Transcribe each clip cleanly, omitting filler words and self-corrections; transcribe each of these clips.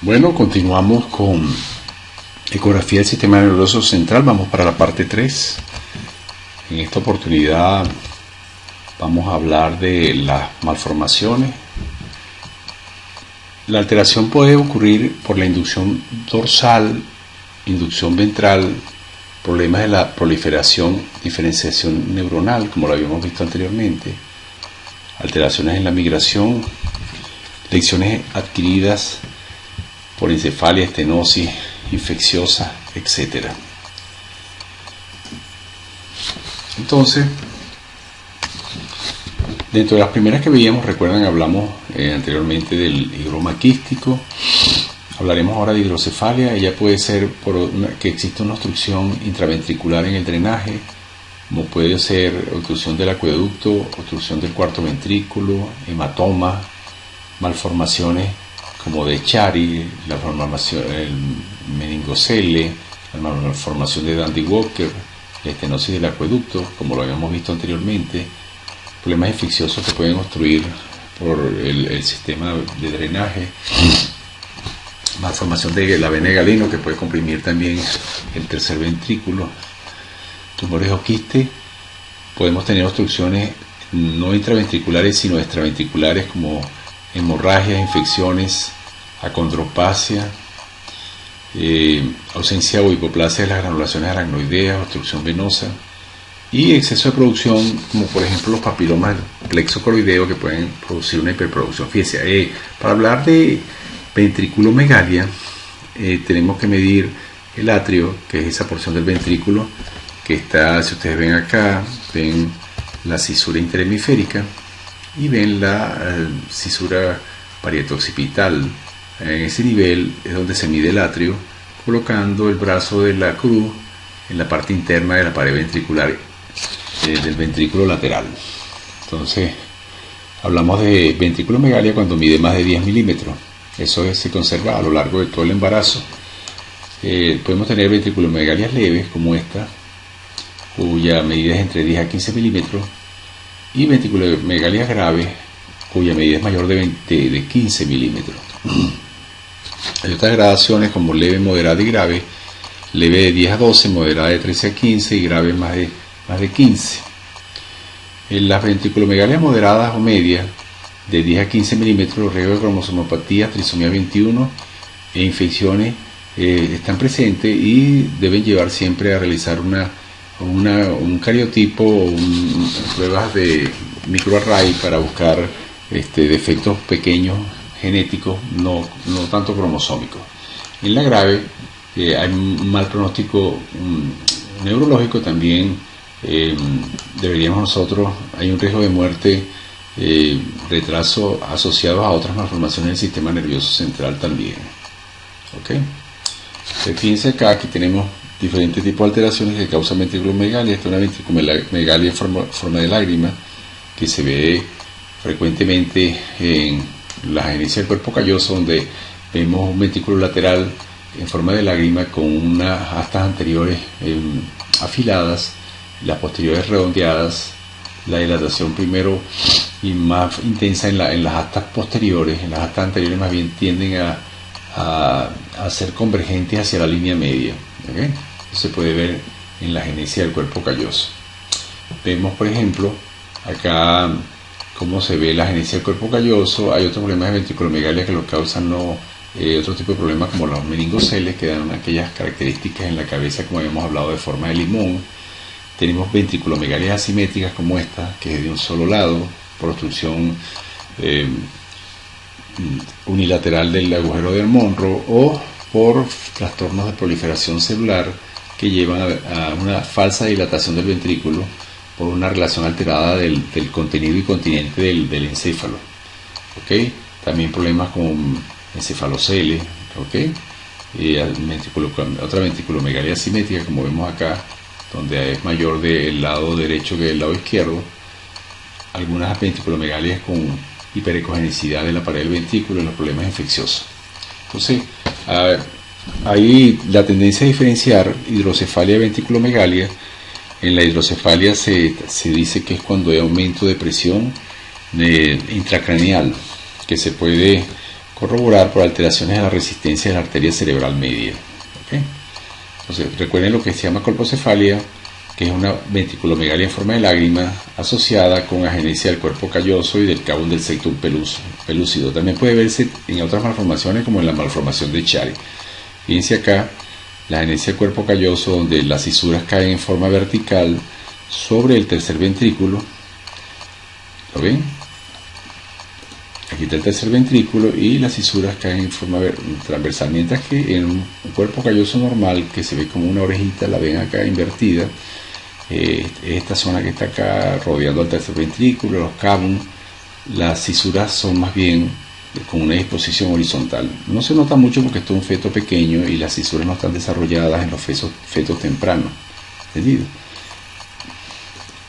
Bueno, continuamos con ecografía del sistema nervioso central. Vamos para la parte 3. En esta oportunidad vamos a hablar de las malformaciones. La alteración puede ocurrir por la inducción dorsal, inducción ventral, problemas de la proliferación, diferenciación neuronal, como lo habíamos visto anteriormente, alteraciones en la migración, lesiones adquiridas por encefalia, estenosis infecciosa, etc. Entonces, dentro de las primeras que veíamos, recuerdan, hablamos anteriormente del higroma quístico. Hablaremos ahora de hidrocefalia. Ella puede ser que exista una obstrucción intraventricular en el drenaje, como puede ser obstrucción del acueducto, obstrucción del cuarto ventrículo, hematoma, malformaciones como de Chiari, la malformación del meningocele, la malformación de Dandy-Walker, la estenosis del acueducto, como lo habíamos visto anteriormente, problemas infecciosos que pueden obstruir por el sistema de drenaje, malformación de la vena de Galeno, que puede comprimir también el tercer ventrículo, tumores o quistes. Podemos tener obstrucciones no intraventriculares sino extraventriculares, como hemorragias, infecciones, acondroplasia, ausencia o hipoplasia de las granulaciones aracnoideas, obstrucción venosa y exceso de producción, como por ejemplo los papilomas plexo coroideo, que pueden producir una hiperproducción. Fíjense, para hablar de ventriculomegalia tenemos que medir el atrio, que es esa porción del ventrículo que está, si ustedes ven acá, ven la cisura interhemisférica y ven la cisura parietoccipital. En ese nivel es donde se mide el atrio, colocando el brazo de la cruz en la parte interna de la pared ventricular del ventrículo lateral. Entonces, hablamos de ventriculomegalia cuando mide más de 10 milímetros. Eso se conserva a lo largo de todo el embarazo. Podemos tener ventriculomegalias leves, como esta, cuya medida es entre 10 a 15 milímetros, y ventriculomegalias graves, cuya medida es mayor de 15 milímetros. Hay otras gradaciones como leve, moderada y grave. Leve de 10 a 12, moderada de 13 a 15 y grave más de 15. En las ventriculomegalias moderadas o medias, de 10 a 15 milímetros, riesgo de cromosomopatía, trisomía 21 e infecciones están presentes y deben llevar siempre a realizar un cariotipo o pruebas de microarray para buscar defectos pequeños genéticos, no tanto cromosómicos. En la grave hay un mal pronóstico neurológico también. Deberíamos nosotros, hay un riesgo de muerte, retraso asociados a otras malformaciones del sistema nervioso central también. ¿Ok? Fíjense acá, aquí tenemos diferentes tipos de alteraciones que causan ventriculomegalia. Esta es una ventriculomegalia en forma de lágrima que se ve frecuentemente en la genesia del cuerpo calloso, donde vemos un ventrículo lateral en forma de lágrima con unas astas anteriores afiladas, las posteriores redondeadas. La dilatación primero y más intensa en las astas posteriores. En las astas anteriores más bien tienden a ser convergentes hacia la línea media. ¿Okay? Se puede ver en la genesia del cuerpo calloso. Vemos, por ejemplo, acá cómo se ve la genesia del cuerpo calloso. Hay otros problemas de ventriculomegalia que lo causan otro tipo de problemas, como los meningoceles, que dan aquellas características en la cabeza, como habíamos hablado, de forma de limón. Tenemos ventriculomegalias asimétricas como esta, que es de un solo lado, por obstrucción unilateral del agujero de Monro, o por trastornos de proliferación celular que llevan a una falsa dilatación del ventrículo por una relación alterada del contenido y continente del encéfalo. ¿Okay? También problemas con encefaloceles. ¿Okay? Otra ventriculomegalia asimétrica, como vemos acá, donde es mayor del lado derecho que del lado izquierdo. Algunas ventriculomegalias con hiperecogenicidad de la pared del ventrículo y los problemas infecciosos. Entonces, hay la tendencia a diferenciar hidrocefalia y ventriculomegalia. En la hidrocefalia se dice que es cuando hay aumento de presión intracraneal, que se puede corroborar por alteraciones de la resistencia de la arteria cerebral media. ¿Okay? Entonces, recuerden lo que se llama colpocefalia, que es una ventriculomegalia en forma de lágrima asociada con agenesia del cuerpo calloso y del cavum del septum pelúcido. También puede verse en otras malformaciones, como en la malformación de Chiari. Fíjense acá, la agenesia del cuerpo calloso, donde las cisuras caen en forma vertical sobre el tercer ventrículo. ¿Lo ven? Aquí está el tercer ventrículo y las cisuras caen en forma transversal, mientras que en un cuerpo calloso normal, que se ve como una orejita, la ven acá invertida. Esta zona que está acá rodeando al tercer ventrículo, los cavum, las cisuras son más bien con una disposición horizontal. No se nota mucho porque esto es un feto pequeño y las cisuras no están desarrolladas en los fetos tempranos. ¿Entendido?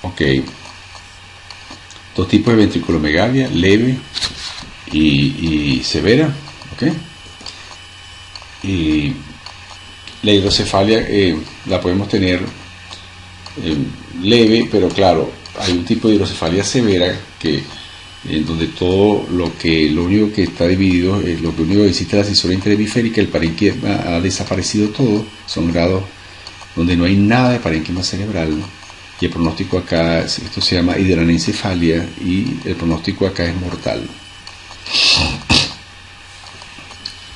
Ok. Dos tipos de ventriculomegalia, leve y severa. ¿Ok? Y la hidrocefalia la podemos tener leve, pero claro, hay un tipo de hidrocefalia severa que en donde lo único que está dividido, lo único que existe es la cisura interhemisférica, el parénquima ha desaparecido todo, son grados donde no hay nada de parénquima cerebral, y el pronóstico acá, esto se llama hidranencefalia, y el pronóstico acá es mortal.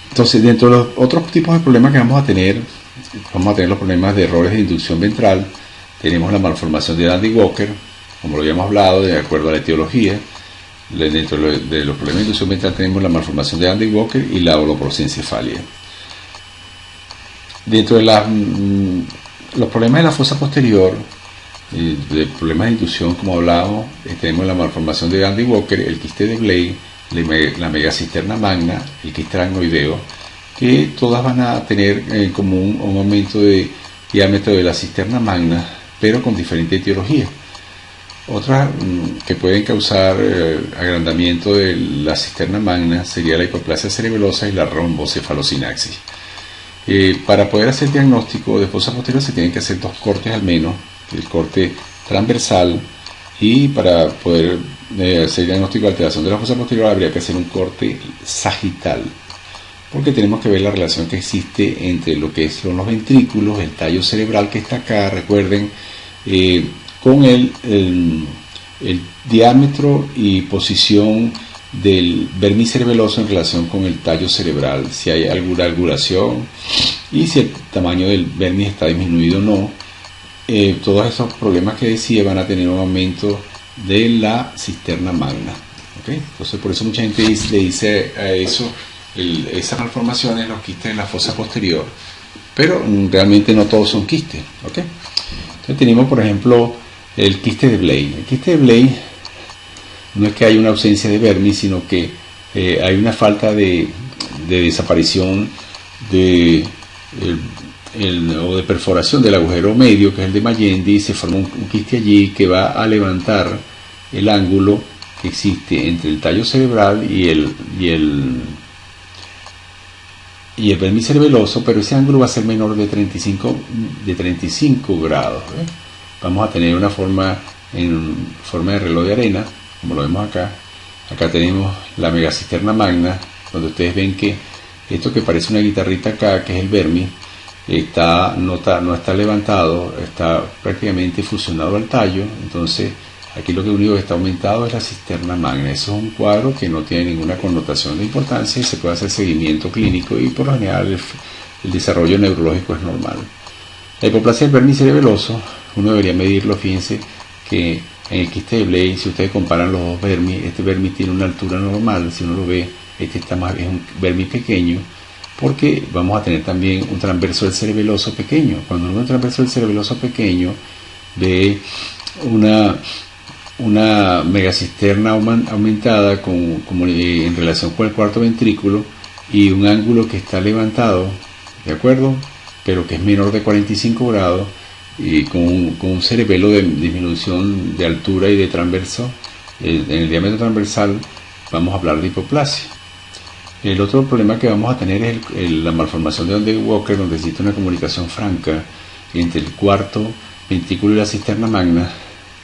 Entonces, dentro de los otros tipos de problemas que vamos a tener los problemas de errores de inducción ventral. Tenemos la malformación de Dandy-Walker, como lo habíamos hablado, de acuerdo a la etiología. Dentro de los problemas de inducción ventral tenemos la malformación de Dandy-Walker y la holoprosencefalia. Dentro de los problemas de la fosa posterior, de problemas de inducción, como hablábamos, tenemos la malformación de Dandy-Walker, el quiste de Blay, la megacisterna magna, el quiste aracnoideo, que todas van a tener en común un aumento de diámetro de la cisterna magna, pero con diferente etiología. Otras que pueden causar agrandamiento de la cisterna magna sería la hipoplasia cerebelosa y la rombocefalosinaxis. Para poder hacer diagnóstico de fosa posterior se tienen que hacer dos cortes al menos, el corte transversal, y para poder hacer diagnóstico de alteración de la fosa posterior habría que hacer un corte sagital, porque tenemos que ver la relación que existe entre lo que son los ventrículos, el tallo cerebral que está acá, recuerden, con el diámetro y posición del vermis cerebeloso en relación con el tallo cerebral, si hay alguna angulación y si el tamaño del vermis está disminuido o no. Todos esos problemas que decía van a tener un aumento de la cisterna magna. ¿Okay? Entonces, por eso mucha gente le dice a eso esas malformaciones, los quistes en la fosa posterior, pero realmente no todos son quistes. ¿Okay? Entonces tenemos, por ejemplo, el quiste de Blay. El quiste de Blay no es que haya una ausencia de vermis, sino que hay una falta de desaparición o de perforación del agujero medio, que es el de Magendie, y se forma un quiste allí que va a levantar el ángulo que existe entre el tallo cerebral y el vermis cerebeloso, pero ese ángulo va a ser menor de 35 grados. Vamos a tener una forma en forma de reloj de arena, como lo vemos acá. Acá tenemos la megacisterna magna, donde ustedes ven que esto que parece una guitarrita acá, que es el vermis, no está levantado, está prácticamente fusionado al tallo. Entonces aquí lo único que está aumentado es la cisterna magna. Eso es un cuadro que no tiene ninguna connotación de importancia y se puede hacer seguimiento clínico, y por lo general el desarrollo neurológico es normal. La hipoplasia del vermis cerebeloso, uno debería medirlo. Fíjense que en el quiste de Blay, si ustedes comparan los dos vermis, este vermis tiene una altura normal, si uno lo ve, este es un vermis pequeño, porque vamos a tener también un transverso del cerebeloso pequeño. Cuando uno ve un transverso del cerebeloso pequeño, ve una megacisterna aumentada como en relación con el cuarto ventrículo, y un ángulo que está levantado, ¿de acuerdo?, pero que es menor de 45 grados, y con un cerebelo de disminución de altura y de transverso. En el diámetro transversal vamos a hablar de hipoplasia. El otro problema que vamos a tener es la malformación de Dandy-Walker, donde existe una comunicación franca entre el cuarto ventrículo y la cisterna magna,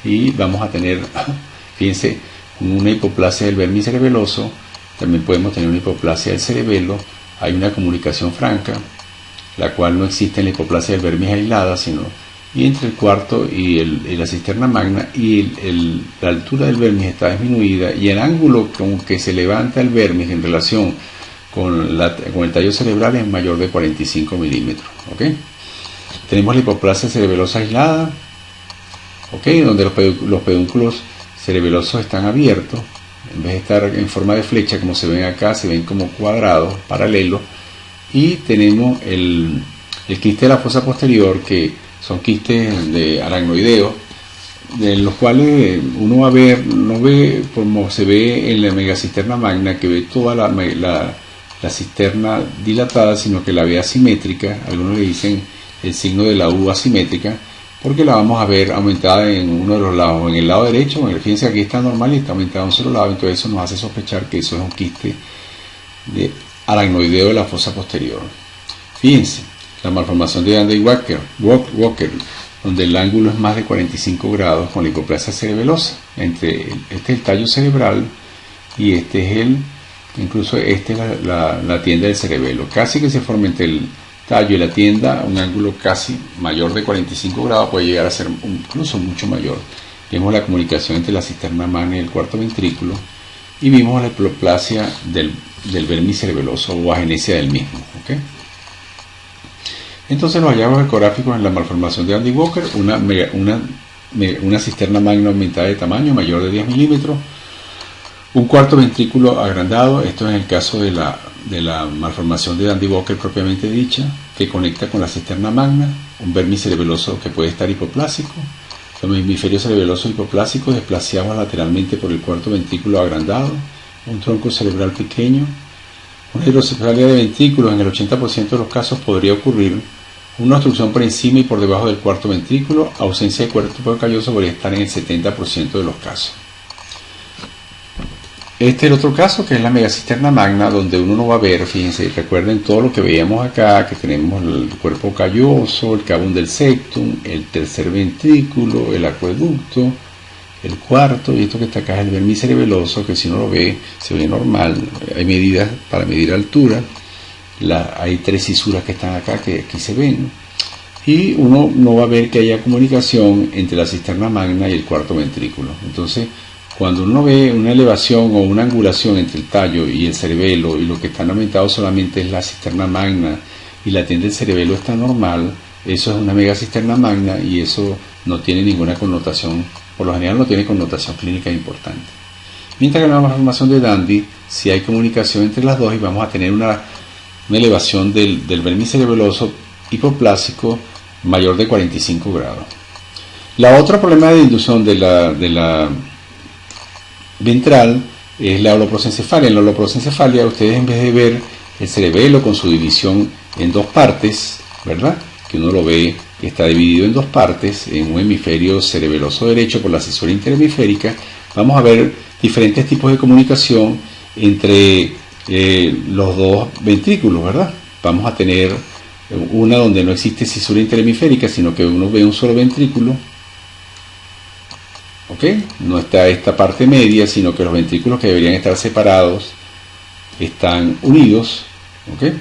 y vamos a tener, fíjense, una hipoplasia del vermis cerebeloso también podemos tener una hipoplasia del cerebelo. Hay una comunicación franca, la cual no existe en la hipoplasia del vermis aislada, sino y entre el cuarto y la cisterna magna, y la altura del vermis está disminuida y el ángulo con que se levanta el vermis en relación con el tallo cerebral es mayor de 45 milímetros. ¿Okay? Tenemos la hipoplasia cerebelosa aislada, ¿okay? Donde los pedúnculos cerebelosos están abiertos, en vez de estar en forma de flecha como se ven acá, se ven como cuadrados, paralelos. Y tenemos el quiste de la fosa posterior, que son quistes de aracnoideos, de los cuales uno va a ver, no ve como se ve en la megacisterna magna, que ve toda la cisterna dilatada, sino que la ve asimétrica. Algunos le dicen el signo de la U asimétrica, porque la vamos a ver aumentada en uno de los lados, en el lado derecho. Fíjense, aquí está normal y está aumentada en un solo lado, entonces eso nos hace sospechar que eso es un quiste de aracnoideo de la fosa posterior. Fíjense, la malformación de Dandy-Walker, donde el ángulo es más de 45 grados con la hipoplasia cerebelosa. Este es el tallo cerebral y este es la tienda del cerebelo. Casi que se forma entre el tallo y la tienda un ángulo casi mayor de 45 grados, puede llegar a ser incluso mucho mayor. Vemos la comunicación entre la cisterna magna y el cuarto ventrículo y vimos la hipoplasia del vermis cerebeloso o agenesia del mismo. ¿Okay? Entonces los hallazgos ecográficos en la malformación de Dandy-Walker: una cisterna magna aumentada de tamaño mayor de 10 milímetros, un cuarto ventrículo agrandado, esto es en el caso de la malformación de Dandy-Walker propiamente dicha, que conecta con la cisterna magna, un vermis cerebeloso que puede estar hipoplásico, los hemisferios cerebelosos hipoplásicos desplazados lateralmente por el cuarto ventrículo agrandado, un tronco cerebral pequeño, una hidrocefalia de ventrículos. En el 80% de los casos podría ocurrir una obstrucción por encima y por debajo del cuarto ventrículo. Ausencia de cuerpo calloso podría estar en el 70% de los casos. Este es el otro caso, que es la megacisterna magna, donde uno no va a ver, fíjense, recuerden todo lo que veíamos acá, que tenemos el cuerpo calloso, el cavum del septum, el tercer ventrículo, el acueducto, el cuarto, y esto que está acá es el vermis cerebeloso, que si uno lo ve, se ve normal. Hay medidas para medir altura, hay 3 cisuras que están acá, que aquí se ven, y uno no va a ver que haya comunicación entre la cisterna magna y el cuarto ventrículo. Entonces, cuando uno ve una elevación o una angulación entre el tallo y el cerebelo, y lo que está aumentado solamente es la cisterna magna y la tienda del cerebelo está normal, eso es una megacisterna magna y eso no tiene ninguna connotación, por lo general no tiene connotación clínica importante. Mientras que en la malformación de Dandy sí hay comunicación entre las dos y vamos a tener una elevación del vermis cerebeloso hipoplásico mayor de 45 grados. La otra problema de inducción de la ventral es la holoprosencefalia. En la holoprosencefalia ustedes, en vez de ver el cerebelo con su división en dos partes, ¿verdad?, que uno lo ve que está dividido en dos partes, en un hemisferio cerebeloso derecho por la cisura interhemisférica, vamos a ver diferentes tipos de comunicación entre los dos ventrículos, ¿verdad? Vamos a tener una donde no existe cisura interhemisférica, sino que uno ve un solo ventrículo, ¿ok? No está esta parte media, sino que los ventrículos que deberían estar separados están unidos, ¿ok?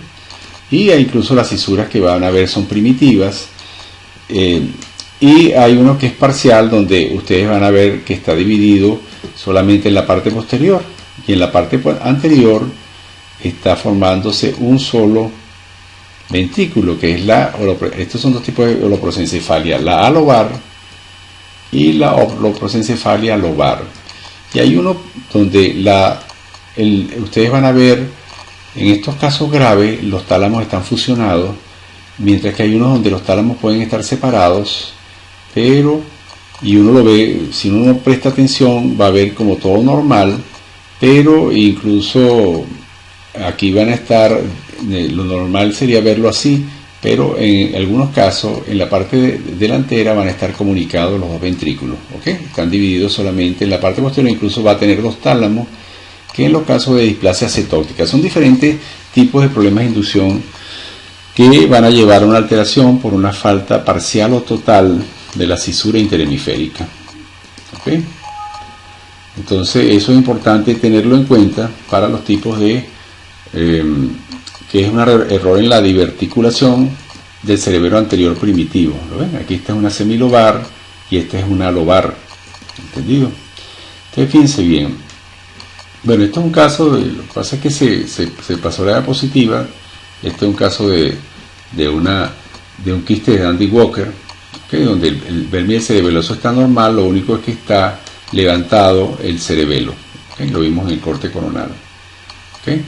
Y incluso las cisuras que van a ver son primitivas, y hay uno que es parcial, donde ustedes van a ver que está dividido solamente en la parte posterior, y en la parte anterior está formándose un solo ventrículo, que es estos son dos tipos de holoprosencefalia, la alobar y la holoprosencefalia lobar. Y hay uno donde ustedes van a ver, en estos casos graves, los tálamos están fusionados, mientras que hay unos donde los tálamos pueden estar separados, y uno lo ve, si uno no presta atención, va a ver como todo normal, pero incluso aquí van a estar, lo normal sería verlo así, pero en algunos casos, en la parte delantera van a estar comunicados los dos ventrículos, ¿ok? Están divididos solamente en la parte posterior, incluso va a tener dos tálamos, que en los casos de displasia cetótica. Son diferentes tipos de problemas de inducción que van a llevar a una alteración por una falta parcial o total de la cisura interhemisférica, ¿ok? Entonces eso es importante tenerlo en cuenta para los tipos de que es un error en la diverticulación del cerebelo anterior primitivo. ¿Lo ven? Aquí esta es una semilobar y esta es una lobar. ¿Entendido? Entonces fíjense bien. Bueno, esto es un caso, lo que pasa es que se pasó la diapositiva. Este es un caso de un quiste de Dandy Walker, ¿okay? Donde el vermis cerebeloso está normal, lo único es que está levantado el cerebelo, ¿okay? Lo vimos en el corte coronal, ¿okay?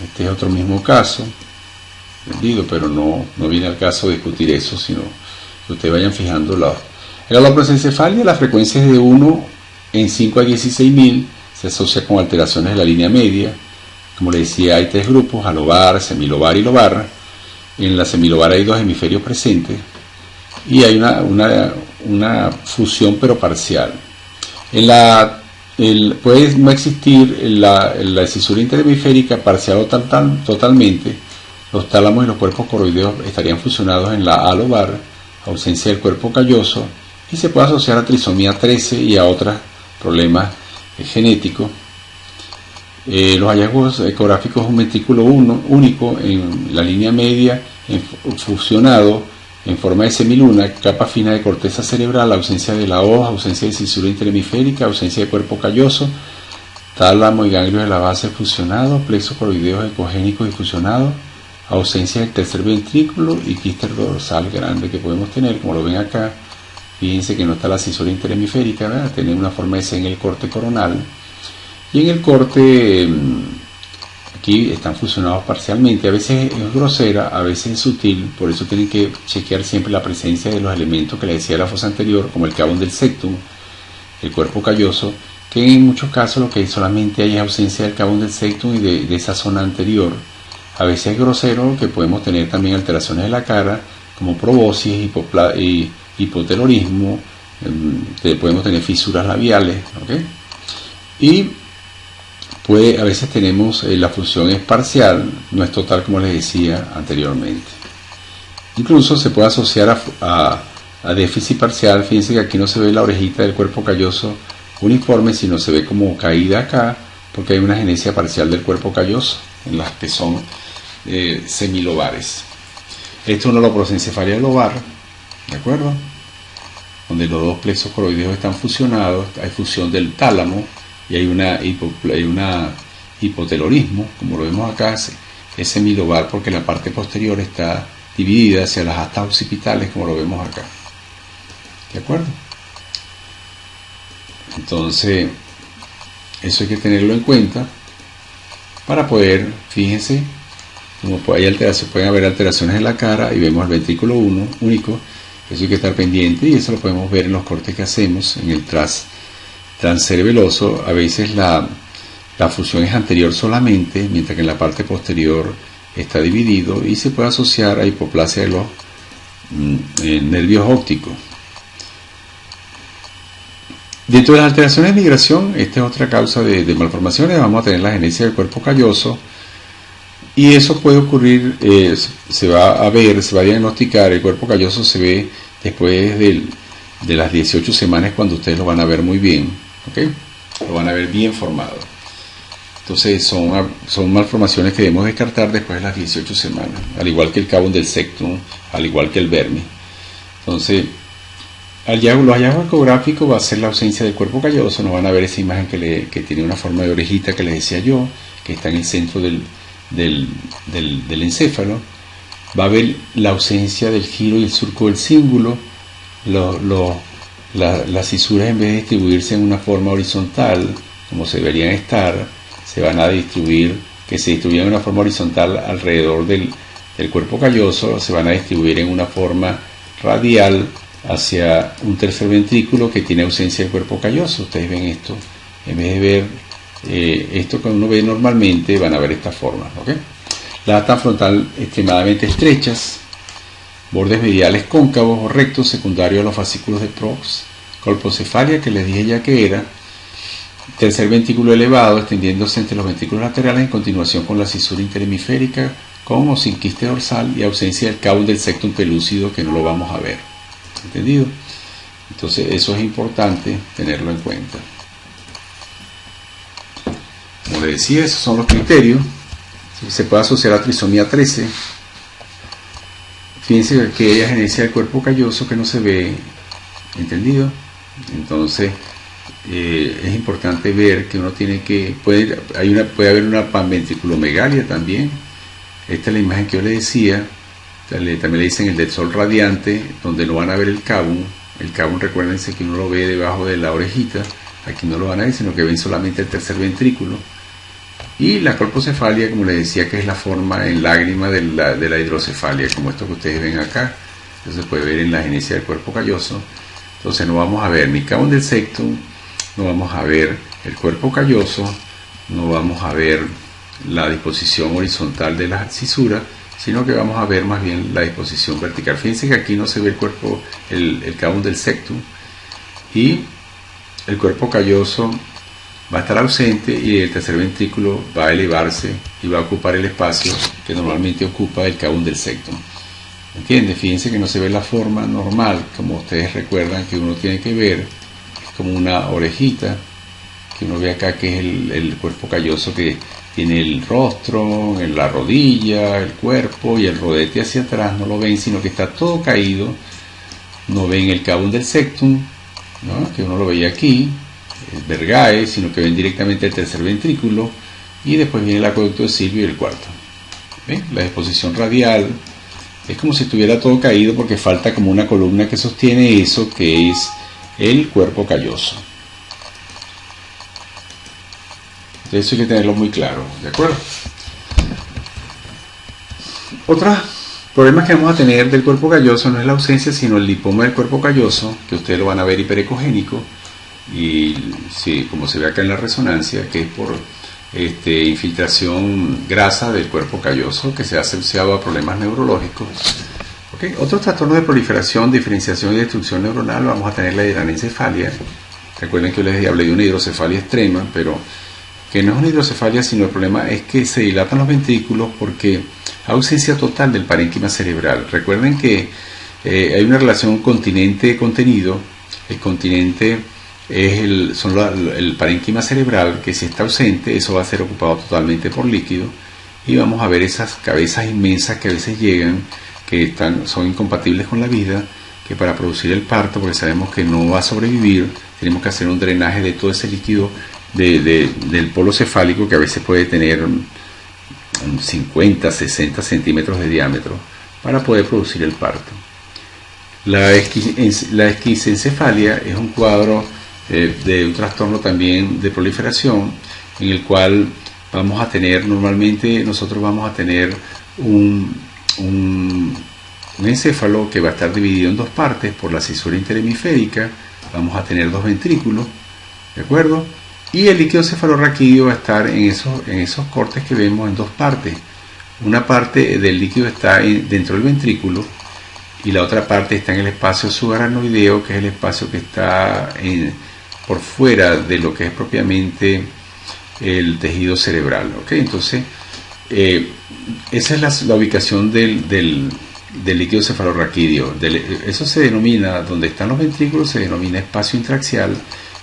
Este es otro mismo caso, ¿entendido? Pero no viene al caso de discutir eso, sino que ustedes vayan fijando en la aloprosencefalia. La frecuencia es de 1 en 5 a 16.000, se asocia con alteraciones de la línea media. Como les decía, hay 3 grupos: alobar, semilobar y lobar. En la semilobar hay 2 hemisferios presentes y hay una fusión pero parcial. Puede no existir la cisura interhemisférica parcial o totalmente. Los tálamos y los cuerpos coroideos estarían fusionados en la alobar, ausencia del cuerpo calloso, y se puede asociar a trisomía 13 y a otros problemas genéticos. Los hallazgos ecográficos, un ventrículo único en la línea media, fusionado en forma de semiluna, capa fina de corteza cerebral, ausencia de la hoja, ausencia de cisura interhemisférica, ausencia de cuerpo calloso, tálamo y ganglios de la base fusionados, plexos coroideos ecogénicos y fusionados, ausencia del tercer ventrículo y quiste dorsal grande que podemos tener, como lo ven acá. Fíjense que no está la cisura interhemisférica, ¿verdad? Tiene una forma de C en el corte coronal. Y en el corte, aquí están fusionados parcialmente. A veces es grosera, a veces es sutil. Por eso tienen que chequear siempre la presencia de los elementos que les decía la fosa anterior, como el cavum del septum, el cuerpo calloso, que en muchos casos lo que solamente hay es ausencia del cavum del septum y de esa zona anterior. A veces es grosero, que podemos tener también alteraciones de la cara, como probosis y hipotelorismo. Podemos tener fisuras labiales, ¿okay? Y a veces tenemos la función es parcial, no es total, como les decía anteriormente. Incluso se puede asociar a déficit parcial. Fíjense que aquí no se ve la orejita del cuerpo calloso uniforme, sino se ve como caída acá, porque hay una genesia parcial del cuerpo calloso en las que son semilobares. Esto es una aloprosencefalia lobar, ¿de acuerdo? Donde los 2 plexos coroideos están fusionados, hay fusión del tálamo y hay una hipotelorismo, como lo vemos acá. Es semilobar porque la parte posterior está dividida hacia las astas occipitales, como lo vemos acá, ¿de acuerdo? Entonces eso hay que tenerlo en cuenta para poder, fíjense, como pueden haber alteraciones en la cara, y vemos el ventrículo único. Eso hay que estar pendiente, y eso lo podemos ver en los cortes que hacemos en el transcerebeloso. A veces la fusión es anterior solamente, mientras que en la parte posterior está dividido, y se puede asociar a hipoplasia de los nervios ópticos. Dentro de las alteraciones de migración, esta es otra causa de malformaciones. Vamos a tener la genesia del cuerpo calloso, y eso puede ocurrir, se va a diagnosticar. El cuerpo calloso se ve después de las 18 semanas, cuando ustedes lo van a ver muy bien, ¿okay? Lo van a ver bien formado. Entonces son malformaciones que debemos descartar después de las 18 semanas, al igual que el cavum del septum, al igual que el vermis. Entonces, los hallazgos ecográficos va a ser la ausencia del cuerpo calloso. No van a ver esa imagen que tiene una forma de orejita que les decía yo, que está en el centro del encéfalo. Va a haber la ausencia del giro y el surco del cíngulo. Las cisuras, en vez de distribuirse en una forma horizontal como se deberían estar, se van a distribuir, que se distribuyen en una forma horizontal alrededor del cuerpo calloso, se van a distribuir en una forma radial hacia un tercer ventrículo que tiene ausencia del cuerpo calloso. Ustedes ven esto, en vez de ver esto que uno ve normalmente, van a ver esta forma, ¿okay? Las astas frontal extremadamente estrechas, bordes mediales cóncavos o rectos, secundarios a los fascículos de Prox, colpocefalia, que les dije ya que era, tercer ventrículo elevado, extendiéndose entre los ventrículos laterales en continuación con la cisura interhemisférica, con o sin quiste dorsal, y ausencia del cavum del septum pelúcido, que no lo vamos a ver. ¿Entendido? Entonces eso es importante tenerlo en cuenta. como les decía, esos son los criterios. Se puede asociar a trisomía 13. Fíjense que ella genesia del cuerpo calloso que no se ve, ¿entendido? Entonces es importante ver que uno tiene que, puede haber una panventriculomegalia también. Esta es la imagen que yo le decía. También le dicen el del sol radiante, donde no van a ver el cabum. El cabum, recuérdense que uno lo ve debajo de la orejita. Aquí no lo van a ver, sino que ven solamente el tercer ventrículo. Y la colpocefalia, como les decía, que es la forma en lágrima de la hidrocefalia, como esto que ustedes ven acá. Eso se puede ver en la genesia del cuerpo calloso. Entonces no vamos a ver ni cabum del septum, no vamos a ver el cuerpo calloso, no vamos a ver la disposición horizontal de la cisura, sino que vamos a ver más bien la disposición vertical. Fíjense que aquí no se ve el cuerpo, el cabum del septum, y el cuerpo calloso va a estar ausente y el tercer ventrículo va a elevarse y va a ocupar el espacio que normalmente ocupa el cabum del septum. ¿Entienden? Fíjense que no se ve la forma normal, como ustedes recuerdan que uno tiene que ver, es como una orejita, que uno ve acá, que es el cuerpo calloso que tiene el rostro, en la rodilla, el cuerpo y el rodete hacia atrás. No lo ven, sino que está todo caído. No ven el cabum del septum, ¿no? Que uno lo veía aquí, el vergae, sino que ven directamente el tercer ventrículo, y después viene el acueducto de Silvio y el cuarto. ¿Ven? La disposición radial es como si estuviera todo caído, porque falta como una columna que sostiene eso, que es el cuerpo calloso. Eso hay que tenerlo muy claro, ¿de acuerdo? Otros problemas que vamos a tener del cuerpo calloso no es la ausencia, sino el lipoma del cuerpo calloso, que ustedes lo van a ver hiperecogénico, y sí, como se ve acá en la resonancia, que es por infiltración grasa del cuerpo calloso, que se ha asociado a problemas neurológicos. ¿Okay? Otros trastornos de proliferación, diferenciación y destrucción neuronal, vamos a tener la hidranencefalia. Recuerden que yo les hablé de una hidrocefalia extrema, pero que no es una hidrocefalia, sino el problema es que se dilatan los ventrículos porque hay ausencia total del parénquima cerebral. Recuerden que hay una relación continente-contenido. El continente es el parénquima cerebral, que si está ausente, eso va a ser ocupado totalmente por líquido, y vamos a ver esas cabezas inmensas que a veces llegan, que son incompatibles con la vida, que para producir el parto, porque sabemos que no va a sobrevivir, tenemos que hacer un drenaje de todo ese líquido del polo cefálico, que a veces puede tener 50, 60 centímetros de diámetro, para poder producir el parto. La esquisencefalia es un cuadro de un trastorno también de proliferación, en el cual vamos a tener, normalmente nosotros vamos a tener un encéfalo que va a estar dividido en dos partes por la cisura interhemisférica. Vamos a tener dos ventrículos, ¿de acuerdo? Y el líquido cefalorraquídeo va a estar en esos cortes que vemos en dos partes. Una parte del líquido está dentro del ventrículo, y la otra parte está en el espacio subaracnoideo, que es el espacio que está por fuera de lo que es propiamente el tejido cerebral. ¿Okay? Entonces, esa es la ubicación del líquido cefalorraquídeo. Eso se denomina, donde están los ventrículos, se denomina espacio intraaxial,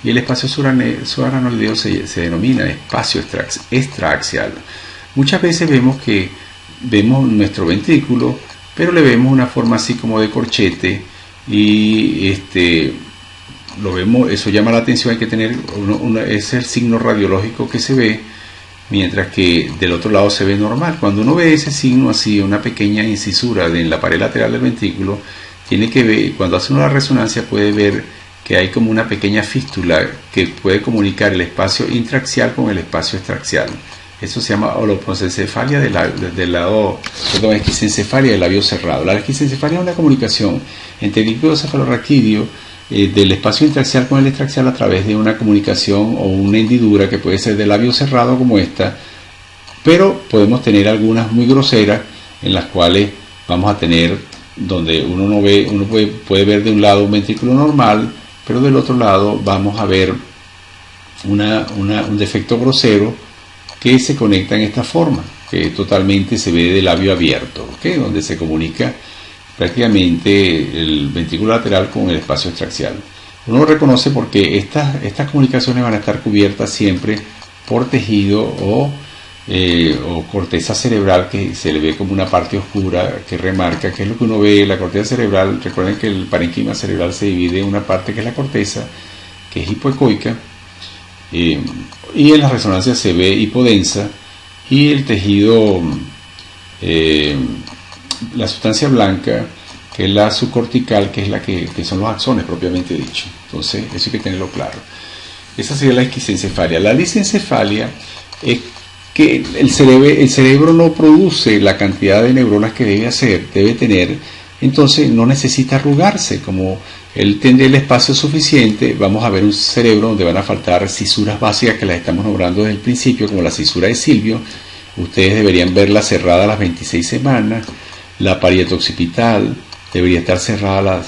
y el espacio subaracnoideo se denomina espacio extraaxial. Muchas veces vemos nuestro ventrículo, pero le vemos una forma así como de corchete, y lo vemos, eso llama la atención. Hay que tener es el signo radiológico que se ve, mientras que del otro lado se ve normal. Cuando uno ve ese signo así, una pequeña incisura en la pared lateral del ventrículo, tiene que ver, cuando hace uno la resonancia puede ver que hay como una pequeña fístula que puede comunicar el espacio intraaxial con el espacio extraaxial. Eso se llama holoprosencefalia esquisencefalia del labio cerrado. La esquisencefalia es una comunicación entre el líquido cefalorraquídeo del espacio intraaxial con el extraaxial a través de una comunicación o una hendidura que puede ser de labio cerrado como esta, pero podemos tener algunas muy groseras, en las cuales vamos a tener donde uno puede ver de un lado un ventrículo normal, pero del otro lado vamos a ver un defecto grosero que se conecta en esta forma, que totalmente se ve de labio abierto, ¿okay? Donde se comunica prácticamente el ventrículo lateral con el espacio extraaxial. Uno lo reconoce porque estas comunicaciones van a estar cubiertas siempre por tejido o corteza cerebral, que se le ve como una parte oscura que remarca, que es lo que uno ve. La corteza cerebral, recuerden que el parénquima cerebral se divide en una parte que es la corteza, que es hipoecoica, y en la resonancia se ve hipodensa, y el tejido, la sustancia blanca, que es la subcortical, que es la que son los axones propiamente dicho. Entonces eso hay que tenerlo claro. Esa sería la esquisencefalia. La lisencefalia es que el cerebro no produce la cantidad de neuronas que debe tener, entonces no necesita arrugarse. Como él tendrá el espacio suficiente, vamos a ver un cerebro donde van a faltar cisuras básicas que las estamos nombrando desde el principio, como la cisura de Silvio. Ustedes deberían verla cerrada a las 26 semanas. La parieto occipital debería estar cerrada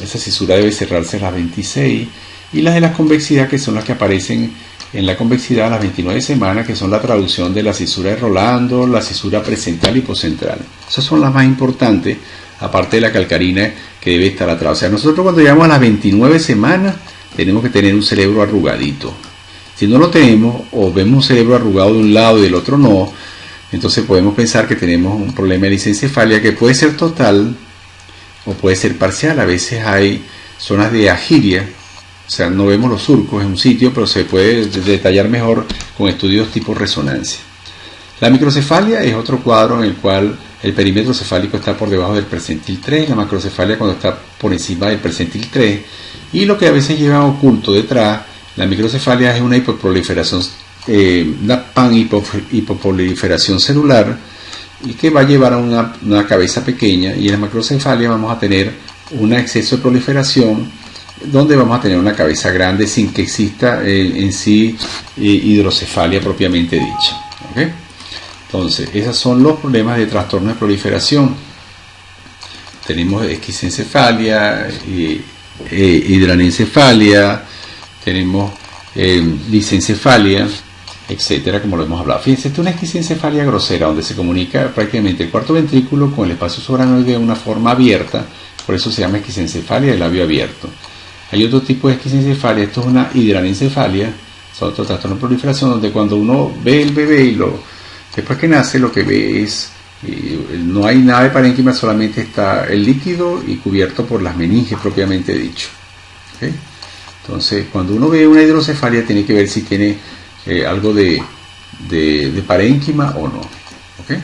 esa cisura debe cerrarse a las 26, y las de la convexidad, que son las que aparecen en la convexidad a las 29 semanas, que son la traducción de la cisura de Rolando, la cisura precentral y poscentral. Esas son las más importantes, aparte de la calcarina, que debe estar atrás. O sea, nosotros cuando llegamos a las 29 semanas tenemos que tener un cerebro arrugadito. Si no lo tenemos, o vemos un cerebro arrugado de un lado y del otro no, entonces podemos pensar que tenemos un problema de lisencefalia, que puede ser total o puede ser parcial. A veces hay zonas de agiria, o sea, no vemos los surcos en un sitio, pero se puede detallar mejor con estudios tipo resonancia. La microcefalia es otro cuadro en el cual el perímetro cefálico está por debajo del percentil 3, la macrocefalia cuando está por encima del percentil 3, y lo que a veces lleva oculto detrás, la microcefalia, es una hipoproliferación, una panhipoproliferación celular, y que va a llevar a una cabeza pequeña, y en la macrocefalia vamos a tener un exceso de proliferación, donde vamos a tener una cabeza grande sin que exista en sí hidrocefalia propiamente dicha. ¿Okay? Entonces, esos son los problemas de trastorno de proliferación. Tenemos esquisencefalia, hidranencefalia, tenemos lisencefalia, etcétera, como lo hemos hablado. Fíjense, esta es una esquisencefalia grosera, donde se comunica prácticamente el cuarto ventrículo con el espacio subaracnoide de una forma abierta, por eso se llama esquisencefalia de labio abierto. Hay otro tipo de esquisencefalia, esto es una hidranencefalia, es otro trastorno de proliferación, donde cuando uno ve el bebé y después que nace, lo que ve es, no hay nada de parénquima, solamente está el líquido y cubierto por las meninges propiamente dicho. ¿Okay? Entonces, cuando uno ve una hidrocefalia, tiene que ver si tiene algo de parénquima o no. ¿Okay?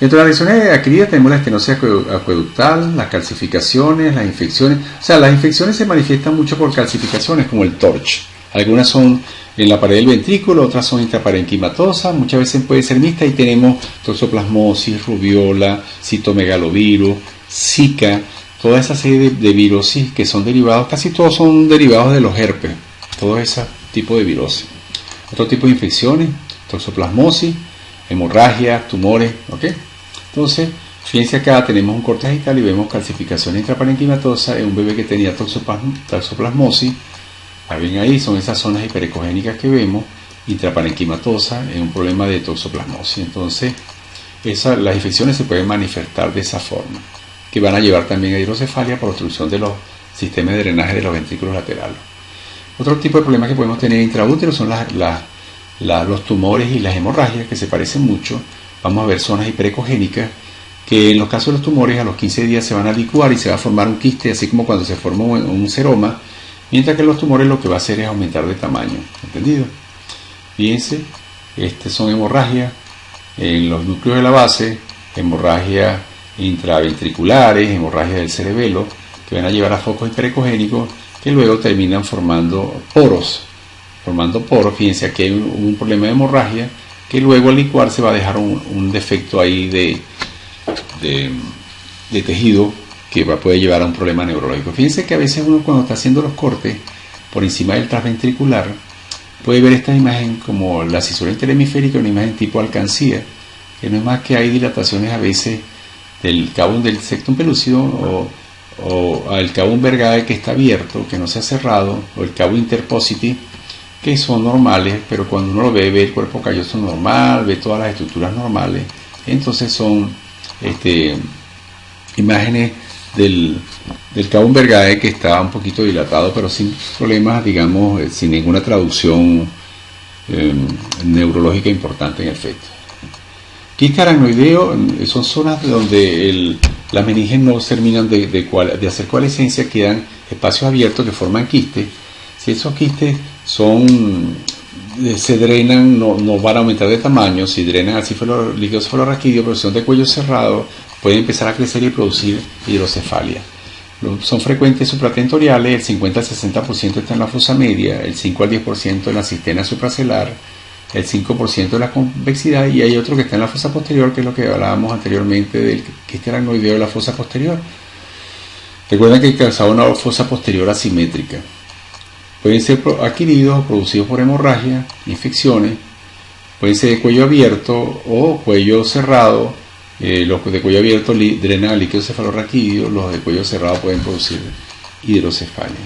Dentro de las lesiones adquiridas tenemos la estenosis acueductal, las calcificaciones, las infecciones. O sea, las infecciones se manifiestan mucho por calcificaciones, como el TORCH. Algunas son en la pared del ventrículo, otras son intraparenquimatosas, muchas veces puede ser mixta, y tenemos toxoplasmosis, rubiola, citomegalovirus, Zika, toda esa serie de virosis que son derivados, casi todos son derivados de los herpes, todo ese tipo de virosis. Otro tipo de infecciones, toxoplasmosis, hemorragias, tumores, ¿ok? Entonces, fíjense acá, tenemos un corte digital y vemos calcificación intraparenquimatosa en un bebé que tenía toxoplasmosis. Ven ahí, son esas zonas hiperecogénicas que vemos, intraparenquimatosa, en un problema de toxoplasmosis. Entonces, las infecciones se pueden manifestar de esa forma, que van a llevar también a hidrocefalia por obstrucción de los sistemas de drenaje de los ventrículos laterales. Otro tipo de problemas que podemos tener intraútero son los tumores y las hemorragias, que se parecen mucho. Vamos a ver zonas hiperecogénicas, que en los casos de los tumores a los 15 días se van a licuar y se va a formar un quiste, así como cuando se forma un seroma, mientras que los tumores lo que va a hacer es aumentar de tamaño. ¿Entendido? Fíjense, son hemorragias en los núcleos de la base, hemorragias intraventriculares, hemorragias del cerebelo, que van a llevar a focos hiperecogénicos que luego terminan formando poros. Fíjense, aquí hay un problema de hemorragia que luego al licuarse va a dejar un defecto ahí de tejido que puede llevar a un problema neurológico. Fíjense que a veces uno, cuando está haciendo los cortes por encima del transventricular, puede ver esta imagen como la cisura interhemisférica, una imagen tipo alcancía, que no es más que hay dilataciones a veces del cabum del septum pelúcido o el cabum vergae, que está abierto, que no se ha cerrado, o el cabum interpositi, que son normales, pero cuando uno lo ve el cuerpo calloso normal, ve todas las estructuras normales. Entonces son imágenes del cabo Umbergae, que está un poquito dilatado, pero sin problemas, digamos, sin ninguna traducción neurológica importante en el feto. Quiste aracnoideo son zonas donde las meninges no terminan de hacer coalescencia, quedan espacios abiertos que forman quistes. Si esos quistes se drenan, no van a aumentar de tamaño. Si drenan al líquido cefalorraquídeo, pero si son de cuello cerrado, pueden empezar a crecer y producir hidrocefalia. Son frecuentes supratentoriales, el 50 al 60% está en la fosa media, el 5 al 10% en la cisterna supracelar, el 5% en la convexidad, y hay otro que está en la fosa posterior, que es lo que hablábamos anteriormente del quiste aracnoideo de la fosa posterior. Recuerden que causaba una fosa posterior asimétrica. Pueden ser adquiridos o producidos por hemorragia, infecciones, pueden ser de cuello abierto o cuello cerrado. Los de cuello abierto drenan al líquido cefalorraquídeo, los de cuello cerrado pueden producir hidrocefalia.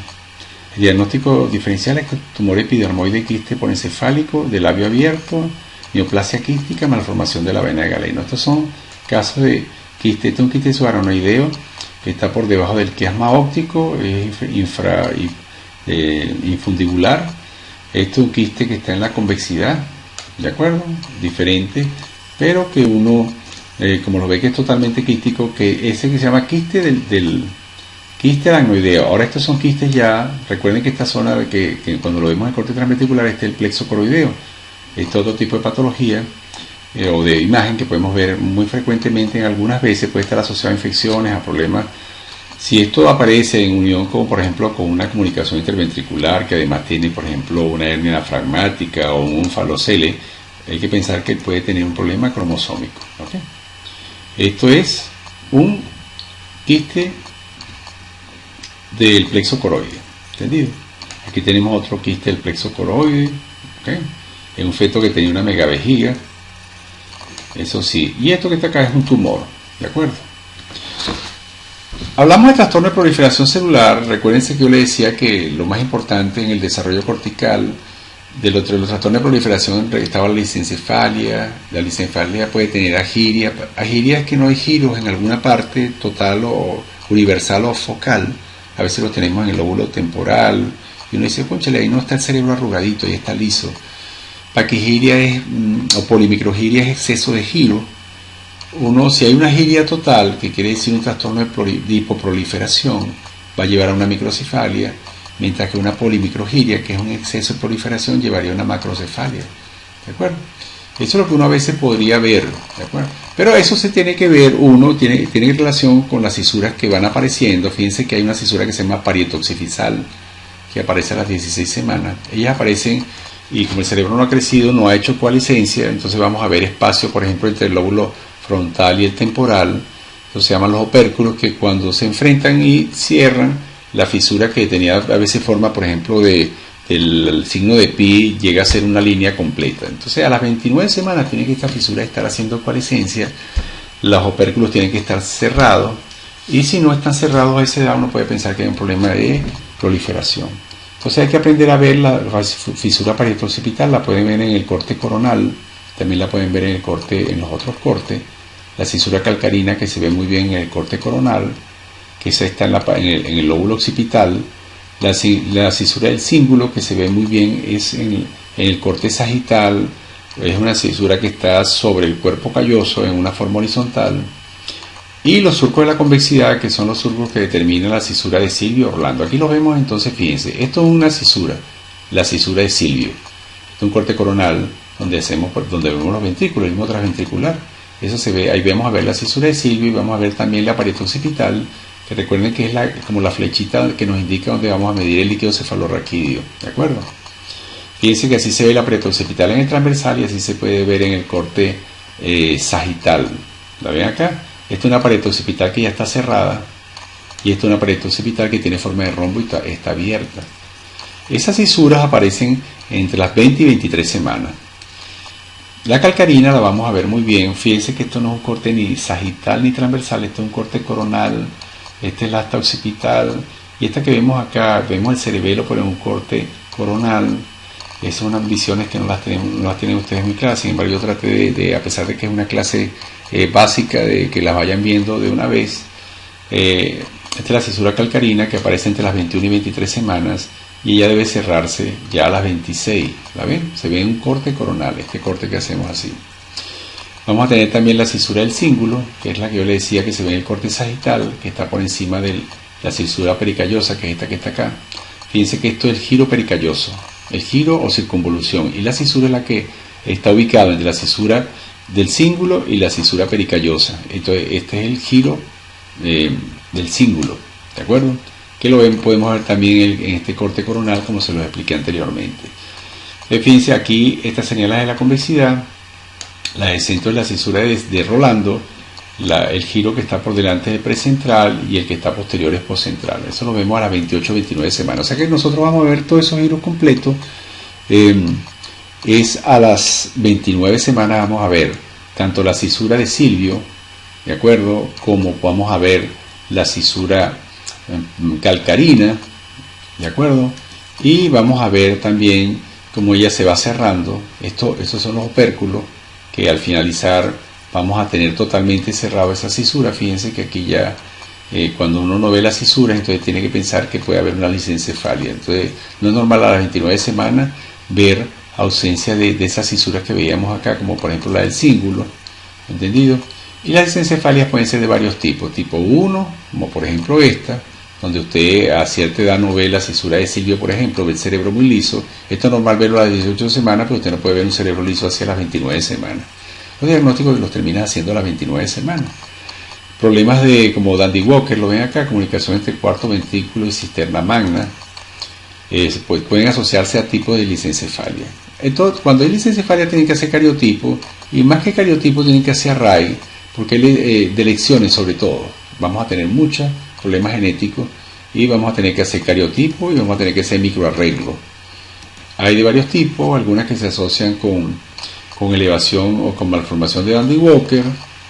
El diagnóstico diferencial es tumor epidermoide quiste porencefálico de labio abierto, neoplasia quística, malformación de la vena de Galeno. Estos son casos de quiste. Este es un quiste subaracnoideo que está por debajo del quiasma óptico, es infundibular. Este es un quiste que está en la convexidad, ¿de acuerdo? Diferente, pero que uno, como lo ve que es totalmente quístico, que ese que se llama quiste del quiste aracnoideo. Ahora estos son quistes ya, recuerden que esta zona que cuando lo vemos en corte transventricular, este es el plexo coroideo. Este otro tipo de patología o de imagen que podemos ver muy frecuentemente, en algunas veces puede estar asociado a infecciones, a problemas. Si esto aparece en unión con, por ejemplo, con una comunicación interventricular que además tiene, por ejemplo, una hernia diafragmática o un falocele, hay que pensar que puede tener un problema cromosómico. ¿Okay? Esto es un quiste del plexo coroide, ¿entendido? Aquí tenemos otro quiste del plexo coroide, ¿okay? Es un feto que tenía una megavejiga, eso sí, y esto que está acá es un tumor, ¿de acuerdo? Hablamos de trastorno de proliferación celular. Recuérdense que yo les decía que lo más importante en el desarrollo cortical de los trastornos de proliferación estaba la lisencefalia. La lisencefalia puede tener agiria. Agiria es que no hay giros en alguna parte total o universal o focal. A veces lo tenemos en el lóbulo temporal y uno dice, cónchale, ahí no está el cerebro arrugadito, ahí está liso. Paquigiria o polimicrogiria es exceso de giro. Si hay una agiria total, que quiere decir un trastorno de hipoproliferación, va a llevar a una microcefalia, mientras que una polimicrogiria, que es un exceso de proliferación, llevaría a una macrocefalia. ¿De acuerdo? Eso es lo que uno a veces podría ver, ¿de acuerdo? Pero eso se tiene que ver, tiene relación con las cisuras que van apareciendo. Fíjense que hay una cisura que se llama parietoxifisal, que aparece a las 16 semanas. Ellas aparecen y como el cerebro no ha crecido, no ha hecho coalescencia, entonces vamos a ver espacio, por ejemplo, entre el lóbulo frontal y el temporal. Entonces se llaman los opérculos, que cuando se enfrentan y cierran, la fisura que tenía a veces forma, por ejemplo, del signo de pi, llega a ser una línea completa. Entonces a las 29 semanas tiene que esta fisura estar haciendo coalescencia, los opérculos tienen que estar cerrados, y si no están cerrados a esa edad uno puede pensar que hay un problema de proliferación. Entonces hay que aprender a ver la fisura parietooccipital. La pueden ver en el corte coronal, también la pueden ver en los otros cortes. La cisura calcarina, que se ve muy bien en el corte coronal, que esa está en el lóbulo occipital. La cisura del cíngulo, que se ve muy bien, es en el corte sagital. Es una cisura que está sobre el cuerpo calloso en una forma horizontal. Y los surcos de la convexidad, que son los surcos que determinan la cisura de Silvio Orlando. Aquí los vemos, entonces fíjense, esto es una cisura, la cisura de Silvio. Esto es un corte coronal donde vemos los ventrículos, el mismo transventricular. Eso se ve, ahí vamos a ver la cisura de Silvio y vamos a ver también la pared occipital, que recuerden que es como la flechita que nos indica dónde vamos a medir el líquido cefalorraquídeo, ¿de acuerdo? Fíjense que así se ve la pared occipital en el transversal y así se puede ver en el corte sagital. ¿La ven acá? Esta es una pared occipital que ya está cerrada y esta es una pared occipital que tiene forma de rombo y está abierta. Esas cisuras aparecen entre las 20 y 23 semanas. La calcarina la vamos a ver muy bien. Fíjense que esto no es un corte ni sagital ni transversal, esto es un corte coronal. Este es el asta occipital y esta que vemos acá, vemos el cerebelo, pero en un corte coronal. Esas son unas visiones que no las tienen ustedes muy claras. Sin embargo, yo traté de, a pesar de que es una clase básica, de que las vayan viendo de una vez. Esta es la cisura calcarina que aparece entre las 21 y 23 semanas y ella debe cerrarse ya a las 26. ¿La ven? Se ve un corte coronal, este corte que hacemos así. Vamos a tener también la cisura del cíngulo, que es la que yo le decía que se ve en el corte sagital, que está por encima de la cisura pericallosa, que es esta que está acá. Fíjense que esto es el giro pericalloso, el giro o circunvolución, y la cisura es la que está ubicada entre la cisura del cíngulo y la cisura pericallosa. Entonces este es el giro del cíngulo, ¿de acuerdo? Que lo podemos ver también en este corte coronal, como se los expliqué anteriormente. Fíjense aquí estas señales de la convexidad, la del centro de la cisura de Rolando, el giro que está por delante es precentral y el que está posterior es postcentral. Eso lo vemos a las 28-29 semanas. O sea que nosotros vamos a ver todos esos giros completos. Es a las 29 semanas vamos a ver tanto la cisura de Silvio, ¿de acuerdo? Como vamos a ver la cisura calcarina, ¿de acuerdo? Y vamos a ver también cómo ella se va cerrando. Estos son los opérculos que al finalizar vamos a tener totalmente cerrado esa cisura. Fíjense que aquí ya cuando uno no ve las cisuras, entonces tiene que pensar que puede haber una lisencefalia. Entonces no es normal a las 29 semanas ver ausencia de esas cisuras que veíamos acá, como por ejemplo la del cíngulo, ¿entendido? Y las lisencefalias pueden ser de varios tipos. Tipo 1, como por ejemplo esta, donde usted a cierta edad no ve la cisura de Silvio, por ejemplo, ve el cerebro muy liso. Esto es normal verlo a las 18 semanas, pero usted no puede ver un cerebro liso hacia las 29 semanas. Los diagnósticos los termina haciendo a las 29 semanas. Problemas como Dandy Walker, lo ven acá, comunicación entre cuarto ventrículo y cisterna magna, pueden asociarse a tipos de lisencefalia. Entonces, cuando hay lisencefalia tienen que hacer cariotipo, y más que cariotipo tienen que hacer array, porque de lecciones sobre todo. Vamos a tener muchos problemas genéticos y vamos a tener que hacer cariotipo y vamos a tener que hacer microarreglo. Hay de varios tipos, algunas que se asocian con elevación o con malformación de Dandy Walker,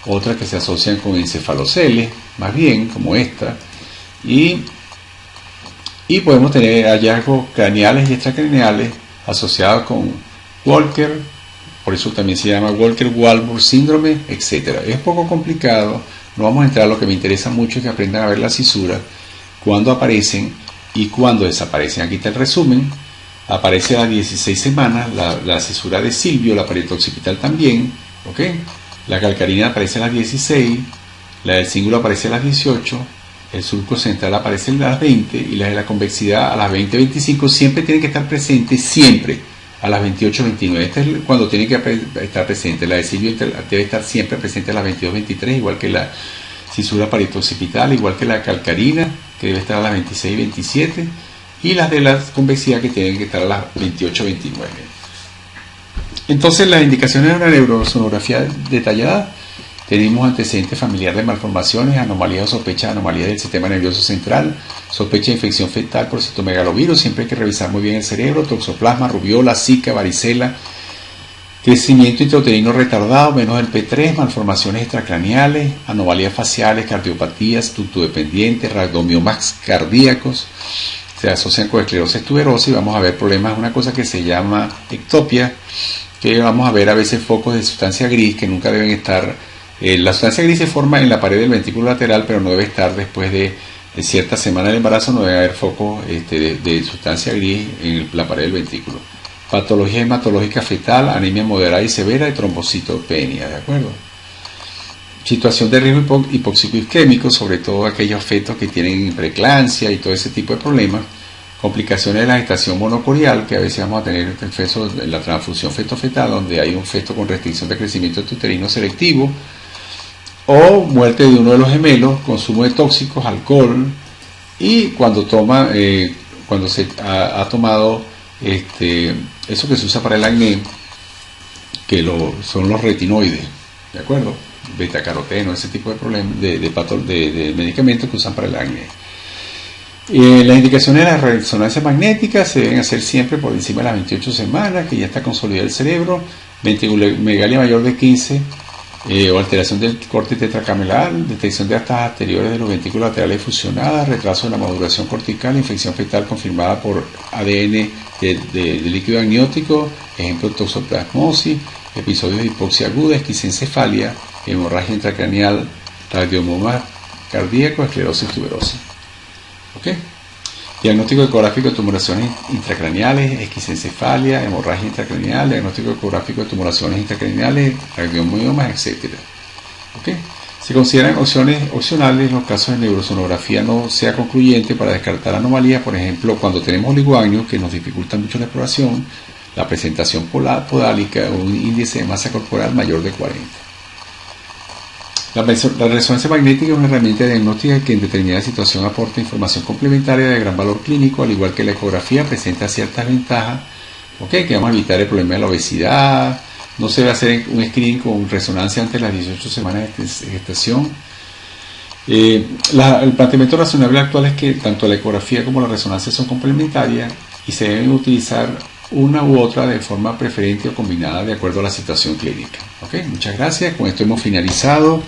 otras que se asocian con encefaloceles, más bien, como esta, y podemos tener hallazgos craneales y extracraneales asociados con Walker, por eso también se llama Walker-Walburn síndrome, etc. Es poco complicado, no vamos a entrar a lo que me interesa mucho, es que aprendan a ver las cisuras, cuándo aparecen y cuándo desaparecen. Aquí está el resumen. Aparece a las 16 semanas la cisura de Silvio, la pared occipital también, ¿ok? La calcarina aparece a las 16, la del cíngulo aparece a las 18, el surco central aparece a las 20 y la de la convexidad a las 20-25. Siempre tienen que estar presentes, siempre a las 28-29. Este es cuando tiene que estar presente. La de Silvio debe estar siempre presente a las 22-23, igual que la cisura pared occipital, igual que la calcarina, que debe estar a las 26-27. Y las de la convexidad que tienen que estar a las 28-29. Entonces, las indicaciones de una neurosonografía detallada: tenemos antecedente familiar de malformaciones, anomalías o sospecha de anomalías del sistema nervioso central, sospecha de infección fetal por citomegalovirus, siempre hay que revisar muy bien el cerebro, toxoplasma, rubiola, zika, varicela, crecimiento intrauterino retardado, menos del P3, malformaciones extracraneales, anomalías faciales, cardiopatías, ductodependientes, rhabdomiomas cardíacos, se asocian con esclerosis tuberosa y vamos a ver problemas, una cosa que se llama ectopia, que vamos a ver a veces focos de sustancia gris que nunca deben estar. La sustancia gris se forma en la pared del ventrículo lateral, pero no debe estar después de cierta semana del embarazo, no debe haber focos de sustancia gris en la pared del ventrículo. Patología hematológica fetal, anemia moderada y severa y trombocitopenia, ¿de acuerdo? Situación de riesgo hipóxico isquémico, sobre todo aquellos fetos que tienen preeclampsia y todo ese tipo de problemas. Complicaciones de la gestación monocorial, que a veces vamos a tener la transfusión feto-fetal, donde hay un feto con restricción de crecimiento uterino selectivo, o muerte de uno de los gemelos, consumo de tóxicos, alcohol, y cuando se ha tomado eso que se usa para el acné, que son los retinoides, ¿de acuerdo? Betacaroteno, ese tipo de problemas, de medicamentos que usan para el acné. Las indicaciones de la resonancia magnética se deben hacer siempre por encima de las 28 semanas, que ya está consolidado el cerebro, ventriculomegalia mayor de 15, o alteración del corte tetracameral, detección de astas anteriores de los ventrículos laterales fusionadas, retraso de la maduración cortical, infección fetal confirmada por ADN de líquido amniótico, ejemplo toxoplasmosis, episodios de hipoxia aguda, esquisencefalia, hemorragia intracraneal, radiomioma cardíaco, esclerosis tuberosa. ¿Ok? Diagnóstico ecográfico de tumoraciones intracraneales, esquistocefalia, hemorragia intracraneal, diagnóstico ecográfico de tumoraciones intracraneales, radiomiomas, etc. ¿Ok? Se consideran opciones opcionales en los casos de neurosonografía no sea concluyente para descartar anomalías, por ejemplo, cuando tenemos oligoaños que nos dificultan mucho la exploración, la presentación podálica o un índice de masa corporal mayor de 40. La resonancia magnética es una herramienta diagnóstica que en determinada situación aporta información complementaria de gran valor clínico, al igual que la ecografía presenta ciertas ventajas, que vamos a evitar el problema de la obesidad. No se debe hacer un screening con resonancia antes de las 18 semanas de gestación. El planteamiento razonable actual es que tanto la ecografía como la resonancia son complementarias y se deben utilizar una u otra de forma preferente o combinada de acuerdo a la situación clínica. Muchas gracias. Con esto hemos finalizado.